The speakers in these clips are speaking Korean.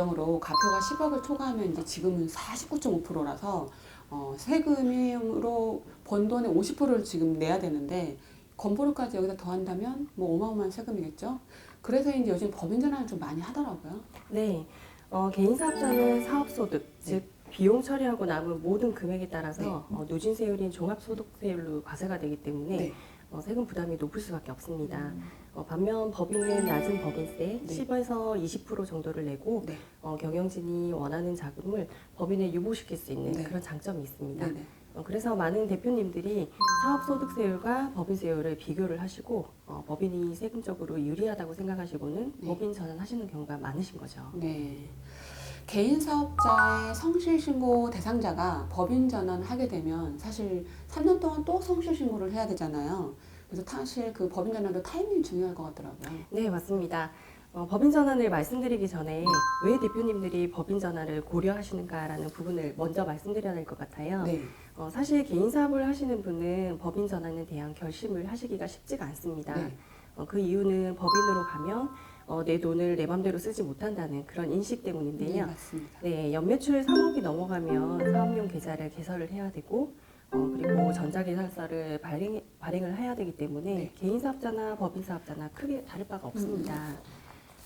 결정으로 가표가 10억을 초과하면 이제 지금은 49.5%라서 세금으로 번 돈의 50%를 지금 내야 되는데 건보료까지 여기다 더한다면 뭐 어마어마한 세금이겠죠. 그래서 이제 요즘 법인 전환을 좀 많이 하더라고요. 네, 개인 사업자는 사업소득, 네. 즉 비용 처리하고 남은 모든 금액에 따라서 네. 누진세율인 종합소득세율로 과세가 되기 때문에 네. 세금 부담이 높을 수밖에 없습니다. 반면 법인은 낮은 법인세 네. 10에서 20% 정도를 내고 네. 경영진이 원하는 자금을 법인에 유보시킬 수 있는 네. 그런 장점이 있습니다. 네네. 그래서 많은 대표님들이 사업소득세율과 법인세율을 비교를 하시고 법인이 세금적으로 유리하다고 생각하시고는 네. 법인 전환하시는 경우가 많으신 거죠. 네. 개인 사업자의 성실 신고 대상자가 법인 전환하게 되면 사실 3년 동안 또 성실 신고를 해야 되잖아요. 그래서 사실 그 법인 전환도 타이밍이 중요할 것 같더라고요. 네, 맞습니다. 법인 전환을 말씀드리기 전에 왜 대표님들이 법인 전환을 고려하시는가라는 부분을 먼저 말씀드려야 될 것 같아요. 네. 사실 개인 사업을 하시는 분은 법인 전환에 대한 결심을 하시기가 쉽지가 않습니다. 네. 그 이유는 법인으로 가면 내 돈을 내 맘대로 쓰지 못한다는 그런 인식 네, 때문인데요. 맞습니다. 네, 연매출 3억이 넘어가면 사업용 계좌를 개설을 해야 되고 그리고 전자계산서를 발행을 해야 되기 때문에 네. 개인 사업자나 법인 사업자나 크게 다를 바가 없습니다.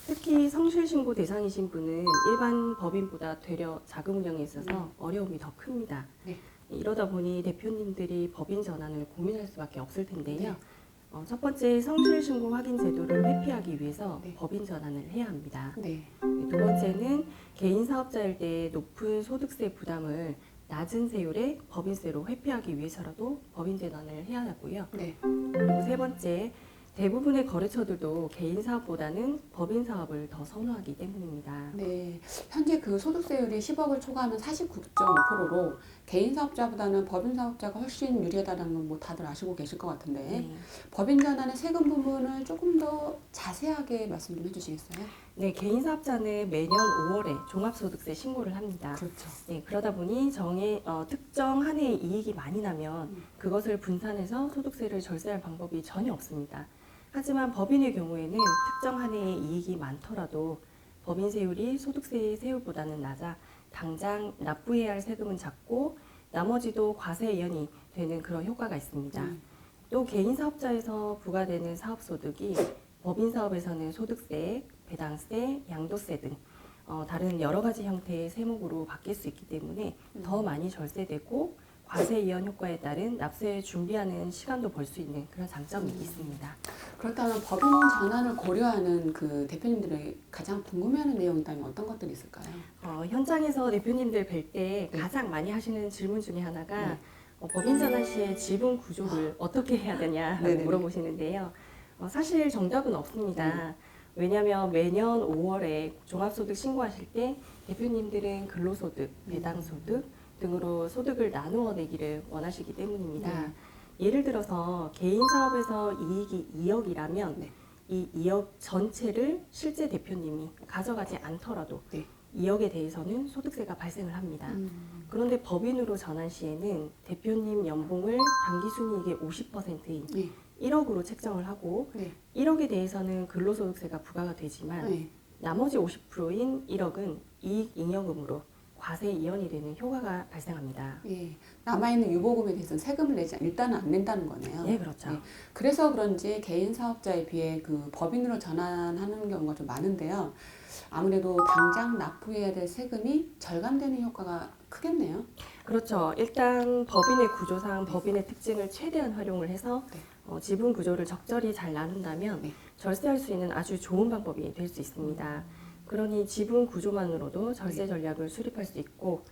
특히 성실신고 대상이신 분은 일반 법인보다 되려 자금 운영에 있어서 어려움이 더 큽니다. 네. 이러다 보니 대표님들이 법인 전환을 고민할 수밖에 없을 텐데요. 네. 첫 번째 성실신고 확인 제도를 회피하기 위해서 네. 법인 전환을 해야 합니다. 네. 두 번째는 개인 사업자일 때 높은 소득세 부담을 낮은 세율의 법인세로 회피하기 위해서라도 법인 전환을 해야 하고요. 네. 그리고 세 번째, 대부분의 거래처들도 개인 사업보다는 법인 사업을 더 선호하기 때문입니다. 네. 현재 그 소득세율이 10억을 초과하면 49.5%로 개인 사업자보다는 법인 사업자가 훨씬 유리하다는 건 뭐 다들 아시고 계실 것 같은데 네. 법인 전환의 세금 부분을 조금 더 자세하게 말씀 좀 해주시겠어요? 네, 개인 사업자는 매년 5월에 종합소득세 신고를 합니다. 그렇죠. 네, 그러다 보니 특정 한 해의 이익이 많이 나면 그것을 분산해서 소득세를 절세할 방법이 전혀 없습니다. 하지만 법인의 경우에는 특정 한 해의 이익이 많더라도 법인 세율이 소득세 세율보다는 낮아 당장 납부해야 할 세금은 작고 나머지도 과세 이연이 되는 그런 효과가 있습니다. 또 개인 사업자에서 부과되는 사업소득이 법인 사업에서는 소득세, 배당세, 양도세 등 다른 여러 가지 형태의 세목으로 바뀔 수 있기 때문에 더 많이 절세되고 과세 이연 효과에 따른 납세 준비하는 시간도 벌 수 있는 그런 장점이 있습니다. 그렇다면 법인 전환을 고려하는 그 대표님들이 가장 궁금해하는 내용이 있다면 어떤 것들이 있을까요? 현장에서 대표님들 뵐 때 가장 많이 하시는 질문 중에 하나가 법인 전환 시에 지분 구조를 어떻게 해야 되냐고 네네네. 물어보시는데요. 사실 정답은 없습니다. 왜냐하면 매년 5월에 종합소득 신고하실 때 대표님들은 근로소득, 배당소득 등으로 소득을 나누어 내기를 원하시기 때문입니다. 네. 예를 들어서 개인 사업에서 이익이 2억이라면 네. 이 2억 전체를 실제 대표님이 가져가지 않더라도 네. 2억에 대해서는 소득세가 발생을 합니다. 그런데 법인으로 전환 시에는 대표님 연봉을 당기순이익의 50%인 네. 1억으로 책정을 하고 네. 1억에 대해서는 근로소득세가 부과가 되지만 네. 나머지 50%인 1억은 이익 잉여금으로 과세 이연이 되는 효과가 발생합니다. 예. 남아있는 유보금에 대해서는 세금을 내지 일단은 안 낸다는 거네요. 네, 그렇죠. 예. 그래서 그런지 개인 사업자에 비해 그 법인으로 전환하는 경우가 좀 많은데요. 아무래도 당장 납부해야 될 세금이 절감되는 효과가 크겠네요. 그렇죠. 일단 법인의 구조상 법인의 특징을 최대한 활용을 해서 네. 지분 구조를 적절히 잘 나눈다면 네. 절세할 수 있는 아주 좋은 방법이 될 수 있습니다. 그러니 지분 구조만으로도 절세 전략을 수립할 수 있고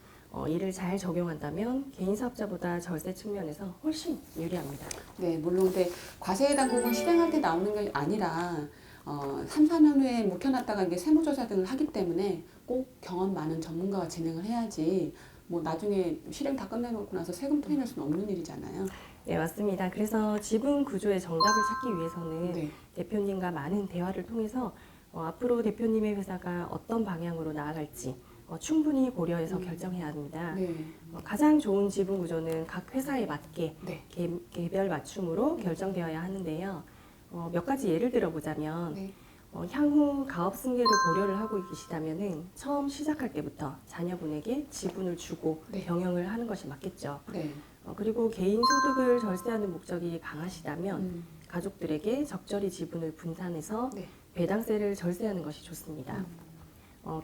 이를 잘 적용한다면 개인 사업자보다 절세 측면에서 훨씬 유리합니다. 네, 물론 근데 과세 해당 부분 실행할 때 나오는 게 아니라 3, 4년 후에 묵혀놨다가 이게 세무조사 등을 하기 때문에 꼭 경험 많은 전문가가 진행을 해야지 뭐 나중에 실행 다 끝내놓고 나서 세금 토해낼 수는 없는 일이잖아요. 네, 맞습니다. 그래서 지분 구조의 정답을 찾기 위해서는 네. 대표님과 많은 대화를 통해서 앞으로 대표님의 회사가 어떤 방향으로 나아갈지 충분히 고려해서 결정해야 합니다. 네. 가장 좋은 지분 구조는 각 회사에 맞게 네. 개별 맞춤으로 결정되어야 하는데요. 몇 가지 예를 들어보자면 네. 향후 가업 승계를 고려를 하고 계시다면은 처음 시작할 때부터 자녀분에게 지분을 주고 네. 병행을 하는 것이 맞겠죠. 네. 그리고 개인 소득을 절세하는 목적이 강하시다면 가족들에게 적절히 지분을 분산해서 네. 배당세를 절세하는 것이 좋습니다.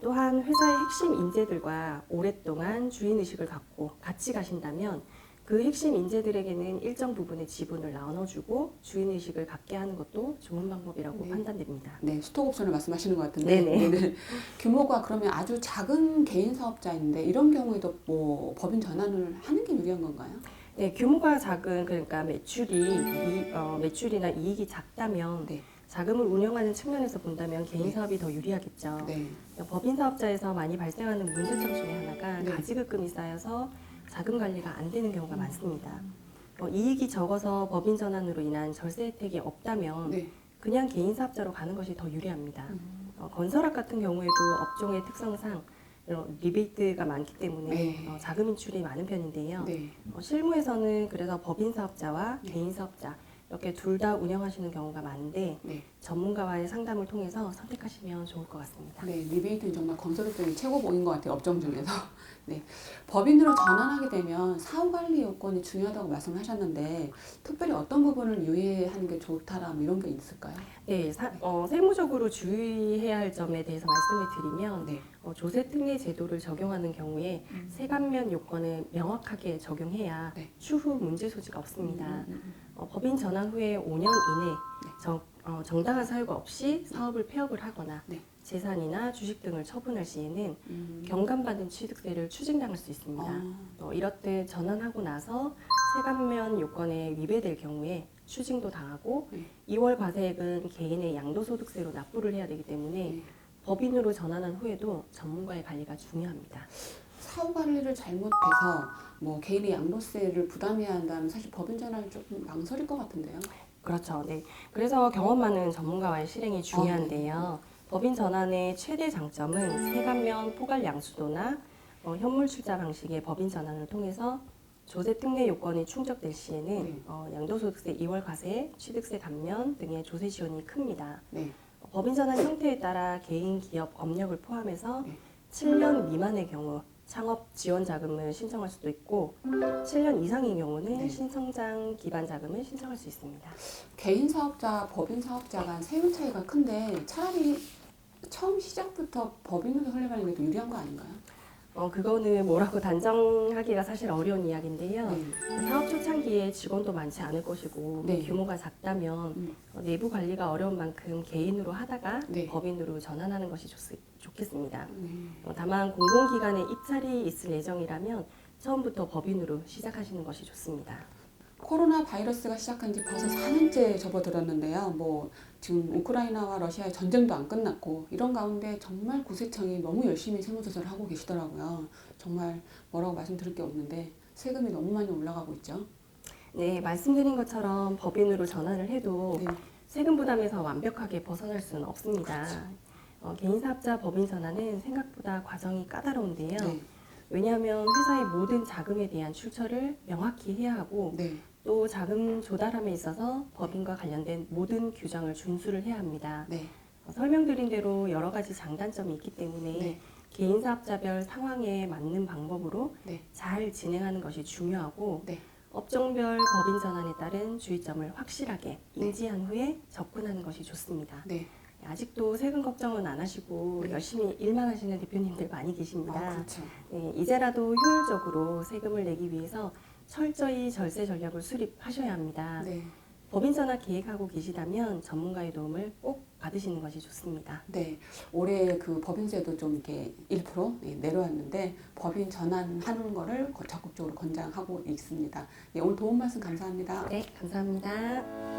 또한 회사의 핵심 인재들과 오랫동안 주인의식을 갖고 같이 가신다면 그 핵심 인재들에게는 일정 부분의 지분을 나눠주고 주인의식을 갖게 하는 것도 좋은 방법이라고 네. 판단됩니다. 네, 스톡옵션을 말씀하시는 것 같은데 네네. 네네. 규모가 그러면 아주 작은 개인 사업자인데 이런 경우에도 뭐 법인 전환을 하는 게 유리한 건가요? 네, 규모가 작은 그러니까 매출이나 이익이 작다면 네. 자금을 운영하는 측면에서 본다면 개인 네. 사업이 더 유리하겠죠. 네. 법인 사업자에서 많이 발생하는 문제점 중에 하나가 네. 가지급금이 쌓여서 자금 관리가 안 되는 경우가 많습니다. 이익이 적어서 법인 전환으로 인한 절세 혜택이 없다면 네. 그냥 개인 사업자로 가는 것이 더 유리합니다. 건설업 같은 경우에도 업종의 특성상 이런 리베이트가 많기 때문에 네. 자금 인출이 많은 편인데요. 네. 실무에서는 그래서 법인 사업자와 네. 개인 사업자 이렇게 둘 다 운영하시는 경우가 많은데 네. 전문가와의 상담을 통해서 선택하시면 좋을 것 같습니다. 네, 리베이트는 정말 건설업종이 최고봉인 것 같아요. 업종 중에서. 네, 법인으로 전환하게 되면 사후 관리 요건이 중요하다고 말씀하셨는데 특별히 어떤 부분을 유의하는 게 좋다라 뭐 이런 게 있을까요? 네, 세무적으로 주의해야 할 점에 대해서 말씀을 드리면 네. 조세특례 제도를 적용하는 경우에 세관면 요건을 명확하게 적용해야 네. 추후 문제 소지가 없습니다. 법인 전환 후에 5년 이내 정당한 사유가 없이 사업을 폐업을 하거나 네. 재산이나 주식 등을 처분할 시에는 경감받은 취득세를 추징당할 수 있습니다. 이렇듯 전환하고 나서 세관면 요건에 위배될 경우에 추징도 당하고 네. 2월 과세액은 개인의 양도소득세로 납부를 해야 되기 때문에 네. 법인으로 전환한 후에도 전문가의 관리가 중요합니다. 사후 관리를 잘못해서 뭐 개인의 양도세를 부담해야 한다면 사실 법인 전환이 조금 망설일 것 같은데요. 그렇죠. 네. 그래서 경험 많은 전문가와의 실행이 중요한데요. 법인 전환의 최대 장점은 세관면 포괄 양수도나 현물 출자 방식의 법인 전환을 통해서 조세 특례 요건이 충족될 시에는 네. 양도소득세 2월 과세, 취득세 감면 등의 조세 지원이 큽니다. 네. 법인 전환 형태에 따라 개인 기업 업력을 포함해서 네. 7년 미만의 경우 창업 지원 자금을 신청할 수도 있고 7년 이상인 경우는 네. 신성장 기반 자금을 신청할 수 있습니다. 개인 사업자, 법인 사업자 간 세율 차이가 큰데 차라리 처음 시작부터 법인으로 설립하는 게 더 유리한 거 아닌가요? 그거는 뭐라고 단정하기가 사실 어려운 이야기인데요. 네. 사업 초창기에 직원도 많지 않을 것이고 네. 규모가 작다면 내부 관리가 어려운 만큼 개인으로 하다가 네. 법인으로 전환하는 것이 좋겠습니다. 네. 다만 공공기관에 입찰이 있을 예정이라면 처음부터 법인으로 시작하시는 것이 좋습니다. 코로나 바이러스가 시작한 지 벌써 4년째 접어들었는데요. 뭐 지금 우크라이나와 러시아의 전쟁도 안 끝났고 이런 가운데 정말 구세청이 너무 열심히 세무조사를 하고 계시더라고요. 정말 뭐라고 말씀드릴 게 없는데 세금이 너무 많이 올라가고 있죠. 네, 말씀드린 것처럼 법인으로 전환을 해도 네. 세금 부담에서 완벽하게 벗어날 수는 없습니다. 개인 사업자 법인 전환은 생각보다 과정이 까다로운데요. 네. 왜냐하면 회사의 모든 자금에 대한 출처를 명확히 해야 하고 네. 또 자금 조달함에 있어서 법인과 관련된 모든 규정을 준수를 해야 합니다. 네. 설명드린 대로 여러 가지 장단점이 있기 때문에 네. 개인 사업자별 상황에 맞는 방법으로 네. 잘 진행하는 것이 중요하고 네. 업종별 법인 전환에 따른 주의점을 확실하게 네. 인지한 후에 접근하는 것이 좋습니다. 네. 아직도 세금 걱정은 안 하시고 네. 열심히 일만 하시는 대표님들 많이 계십니다. 그렇죠. 네, 이제라도 효율적으로 세금을 내기 위해서 철저히 절세 전략을 수립하셔야 합니다. 네. 법인 전환 계획하고 계시다면 전문가의 도움을 꼭 받으시는 것이 좋습니다. 네. 올해 그 법인세도 좀 이렇게 1% 내려왔는데 법인 전환하는 거를 적극적으로 권장하고 있습니다. 예, 오늘 도움 말씀 감사합니다. 네, 감사합니다.